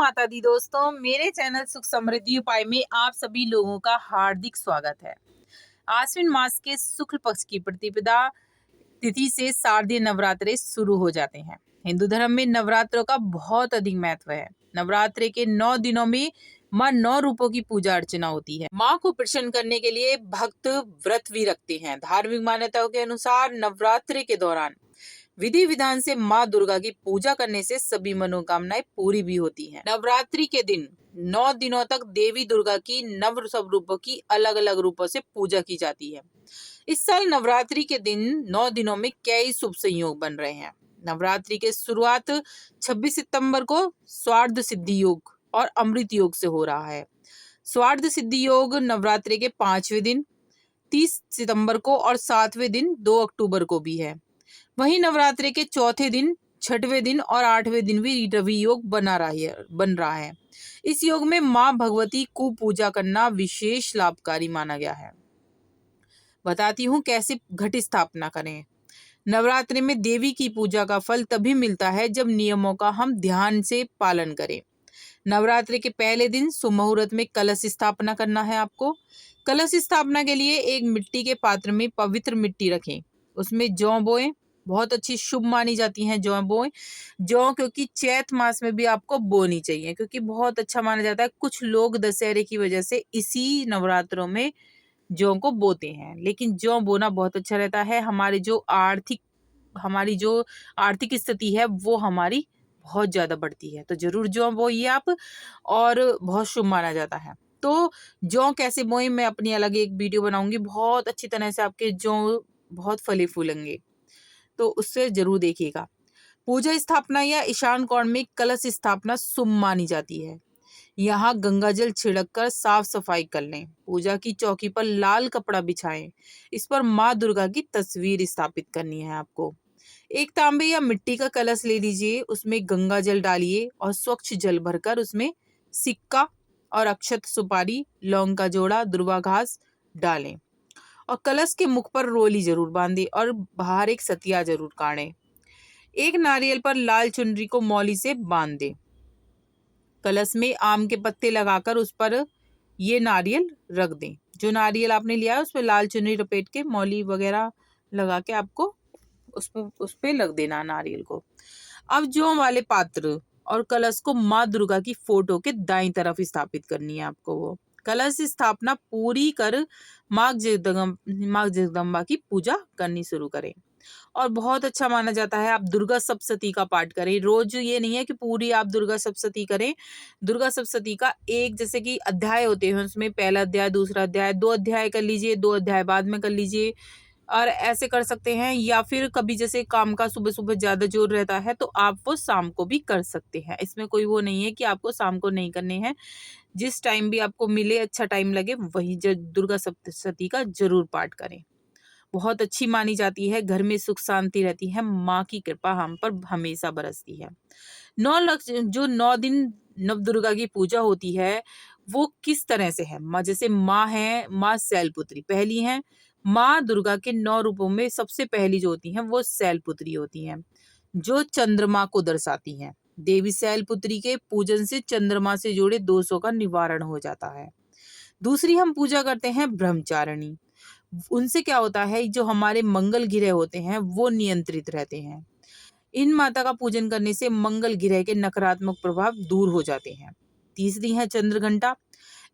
माता दी दोस्तों, मेरे चैनल सुख समृद्धि उपाय में आप सभी लोगों का हार्दिक स्वागत है। आश्विन मास के शुक्ल पक्ष की प्रतिपदा तिथि से शारदीय नवरात्रे शुरू हो जाते हैं। हिंदू धर्म में नवरात्रों का बहुत अधिक महत्व है। नवरात्रे के 9 दिनों में माँ 9 रूपों की पूजा अर्चना होती है। माँ को प्रसन्न करने के लिए भक्त व्रत भी रखते हैं। धार्मिक मान्यताओं के अनुसार नवरात्रि के दौरान विधि विधान से माँ दुर्गा की पूजा करने से सभी मनोकामनाएं पूरी भी होती हैं। नवरात्रि के दिन 9 दिनों तक देवी दुर्गा की नव सब रूपों की अलग अलग रूपों से पूजा की जाती है। इस साल नवरात्रि के दिन 9 दिनों में कई शुभ संयोग बन रहे हैं। नवरात्रि के शुरुआत 26 सितंबर को स्वार्ध सिद्धि योग और अमृत योग से हो रहा है। स्वार्ध सिद्धि योग नवरात्रि के 5वें दिन 30 सितंबर को और 7वें दिन 2 अक्टूबर को भी है। वहीं नवरात्रि के चौथे दिन, 6वें दिन और 8वें दिन भी रवि योग बन रहा है। इस योग में माँ भगवती को पूजा करना विशेष लाभकारी माना गया है। बताती हूँ कैसे घट स्थापना करें। नवरात्रि में देवी की पूजा का फल तभी मिलता है जब नियमों का हम ध्यान से पालन करें। नवरात्रि के पहले दिन सुमुहूर्त में कलश स्थापना करना है आपको। कलश स्थापना के लिए एक मिट्टी के पात्र में पवित्र मिट्टी रखें। उसमें जौ बोएं, बहुत अच्छी शुभ मानी जाती हैं जौ बोएं। जौ क्योंकि चैत मास में भी आपको बोनी चाहिए क्योंकि बहुत अच्छा माना जाता है। कुछ लोग दशहरे की वजह से इसी नवरात्रों में जौ को बोते हैं, लेकिन जौ बोना बहुत अच्छा रहता है। हमारी जो आर्थिक स्थिति है वो हमारी बहुत ज्यादा बढ़ती है, तो जरूर जौ बोइए आप, और बहुत शुभ माना जाता है। तो जौ कैसे बोएं मैं अपनी अलग एक वीडियो बनाऊंगी, बहुत अच्छी तरह से आपके जौ बहुत फले फूलेंगे, तो उससे जरूर देखिएगा। पूजा स्थापना या ईशान कोण में कलश स्थापना शुभ मानी जाती है। यहाँ गंगा जल छिड़क कर साफ सफाई कर लें। पूजा की चौकी पर लाल कपड़ा बिछाएं। इस पर माँ दुर्गा की तस्वीर स्थापित करनी है आपको। एक तांबे या मिट्टी का कलश ले लीजिए, उसमें गंगा जल डालिए और स्वच्छ जल भरकर उसमें सिक्का और अक्षत, सुपारी, लौंग का जोड़ा, दुर्वा घास डालें और कलश के मुख पर रोली जरूर बांधे और बाहर एक सतिया जरूर काटें। एक नारियल पर लाल चुनरी को मौली से बांध दे। कलश में आम के पत्ते लगाकर उस पर ये नारियल रख दें। जो नारियल आपने लिया है उस पर लाल चुनरी लपेट के मौली वगैरह लगा के आपको उस पे लग देना नारियल को। अब जौ वाले पात्र और कलश को माँ दुर्गा की फोटो के दाईं तरफ स्थापित करनी है आपको। वो कलश स्थापना पूरी कर माँ जगदम्बा की पूजा करनी शुरू करें। और बहुत अच्छा माना जाता है आप दुर्गा सप्तशती का पाठ करें रोज। ये नहीं है कि पूरी आप दुर्गा सप्तशती करें। दुर्गा सप्तशती का एक जैसे कि अध्याय होते हैं, उसमें पहला अध्याय, दूसरा अध्याय, 2 अध्याय कर लीजिए, 2 अध्याय बाद में कर लीजिए, और ऐसे कर सकते हैं। या फिर कभी जैसे काम का सुबह सुबह ज्यादा जोर रहता है तो आप वो शाम को भी कर सकते हैं। इसमें कोई वो नहीं है कि आपको शाम को नहीं करने हैं। जिस टाइम भी आपको मिले, अच्छा टाइम लगे, वही दुर्गा सप्तशती का जरूर पाठ करें। बहुत अच्छी मानी जाती है। घर में सुख शांति रहती है। माँ की कृपा हम पर हमेशा बरसती है। 9 दिन नव दुर्गा की पूजा होती है वो किस तरह से है। माँ जैसे माँ है, माँ शैलपुत्री पहली है। माँ दुर्गा के 9 रूपों में सबसे पहली जो होती है वो शैलपुत्री होती है, जो चंद्रमा को दर्शाती है। देवी शैलपुत्री के पूजन से चंद्रमा से जुड़े दोषों का निवारण हो जाता है। दूसरी हम पूजा करते हैं ब्रह्मचारिणी। उनसे क्या होता है, जो हमारे मंगल ग्रह होते हैं वो नियंत्रित रहते हैं। इन माता का पूजन करने से मंगल ग्रह के नकारात्मक प्रभाव दूर हो जाते हैं। तीसरी है चंद्रघंटा।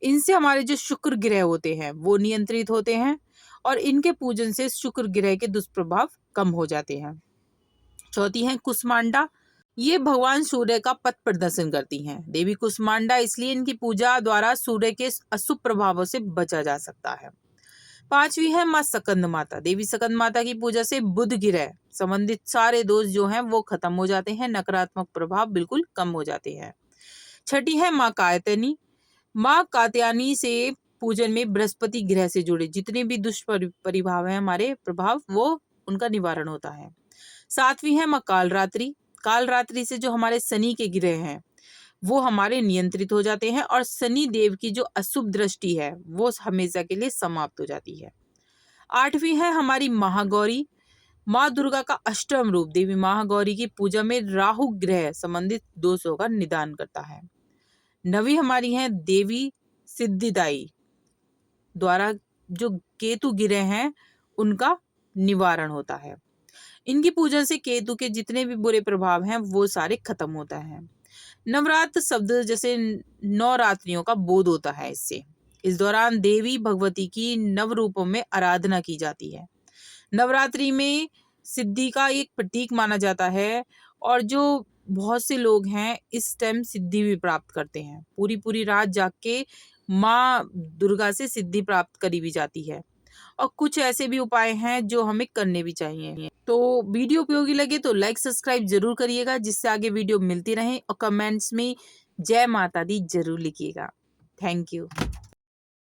इनसे हमारे जो शुक्र ग्रह होते हैं वो नियंत्रित होते हैं और इनके पूजन से शुक्र ग्रह के दुष्प्रभाव कम हो जाते हैं। चौथी है कुष्मांडा। ये भगवान सूर्य का पथ प्रदर्शन करती हैं। देवी कुष्मांडा इसलिए इनकी पूजा द्वारा सूर्य के अशुभ प्रभावों से बचा जा सकता है। पांचवी है माँ सकंद माता। देवी सकंद माता की पूजा से बुध ग्रह संबंधित सारे दोष जो हैं वो खत्म हो जाते हैं, नकारात्मक प्रभाव बिल्कुल कम हो जाते हैं। छठी है माँ कात्यायनी। माँ कात्यायनी से पूजन में बृहस्पति ग्रह से जुड़े जितने भी दुष्ट परिभाव हैं, हमारे प्रभाव, वो उनका निवारण होता है। सातवीं है माँ कालरात्रि। कालरात्रि से जो हमारे शनि के ग्रह हैं वो हमारे नियंत्रित हो जाते हैं और शनि देव की जो अशुभ दृष्टि है वो हमेशा के लिए समाप्त हो जाती है। आठवीं है हमारी महागौरी। माँ दुर्गा का अष्टम रूप देवी महागौरी की पूजा में राहु ग्रह संबंधित दोषों का निदान करता है। नवी हमारी है देवी सिद्धिदाई द्वारा जो केतु गिरे हैं उनका निवारण होता है। इनकी पूजन से केतु के जितने भी बुरे प्रभाव हैं वो सारे खत्म होता है। नवरात्र शब्द जैसे नवरात्रियों का बोध होता है इससे। इस दौरान देवी भगवती की नव रूपों में आराधना की जाती है। नवरात्रि में सिद्धि का एक प्रतीक माना जाता है और जो बहुत से लोग हैं इस टाइम सिद्धि भी प्राप्त करते हैं। पूरी पूरी रात जाग के माँ दुर्गा से सिद्धि प्राप्त करी भी जाती है और कुछ ऐसे भी उपाय हैं जो हमें करने भी चाहिए। तो वीडियो उपयोगी लगे तो लाइक सब्सक्राइब जरूर करिएगा, जिससे आगे वीडियो मिलती रहे, और कमेंट्स में जय माता दी जरूर लिखिएगा। Thank you.